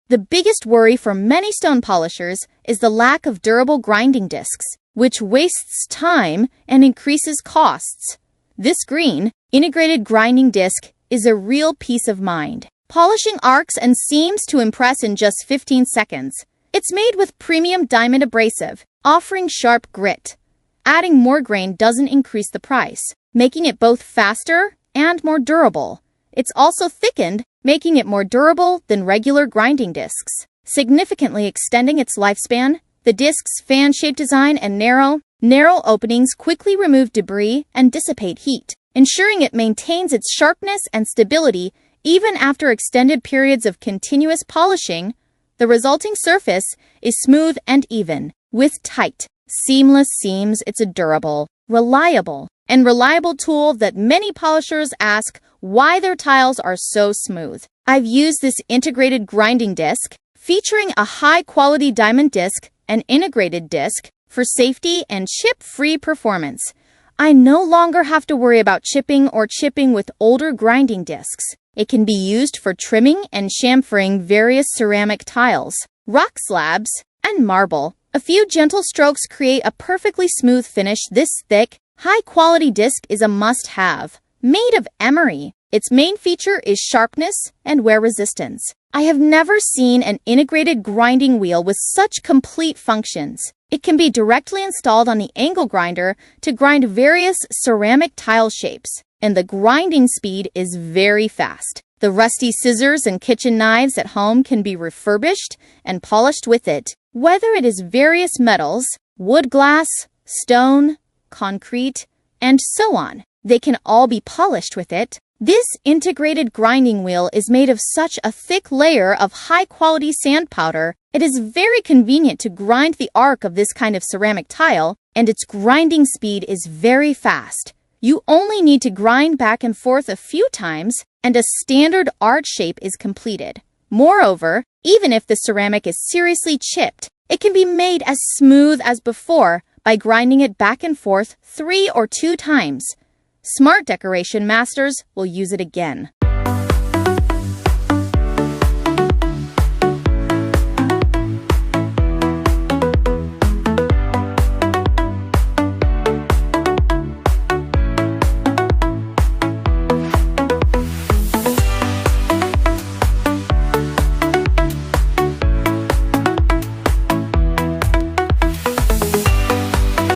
The biggest worry for many stone polishers is the lack of durable grinding discs, which wastes time and increases costs. This green, integrated grinding disc is a real peace of mind, polishing arcs and seams to impress in just 15 seconds. It's made with premium diamond abrasive, offering sharp grit. Adding more grain doesn't increase the price, making it both faster and more durable. It's also thickened, making it more durable than regular grinding discs, significantly extending its lifespan. The disc's fan-shaped design and narrow openings quickly remove debris and dissipate heat, ensuring it maintains its sharpness and stability even after extended periods of continuous polishing. The resulting surface is smooth and even, with tight, seamless seams. It's a durable, reliable tool that many polishers ask why their tiles are so smooth. I've used this integrated grinding disc, featuring a high-quality diamond disc and integrated disc for safety and chip-free performance. I no longer have to worry about chipping with older grinding discs. It can be used for trimming and chamfering various ceramic tiles, rock slabs, and marble. A few gentle strokes create a perfectly smooth finish. This thick, high-quality disc is a must-have. Made of emery, its main feature is sharpness and wear resistance. I have never seen an integrated grinding wheel with such complete functions. It can be directly installed on the angle grinder to grind various ceramic tile shapes, and the grinding speed is very fast. The rusty scissors and kitchen knives at home can be refurbished and polished with it. Whether it is various metals, wood, glass, stone, concrete, and so on, they can all be polished with it. This integrated grinding wheel is made of such a thick layer of high-quality sand powder. It is very convenient to grind the arc of this kind of ceramic tile, and its grinding speed is very fast. You only need to grind back and forth a few times, and a standard arch shape is completed. Moreover, even if the ceramic is seriously chipped, it can be made as smooth as before by grinding it back and forth 3 or 2 times. Smart decoration masters will use it again.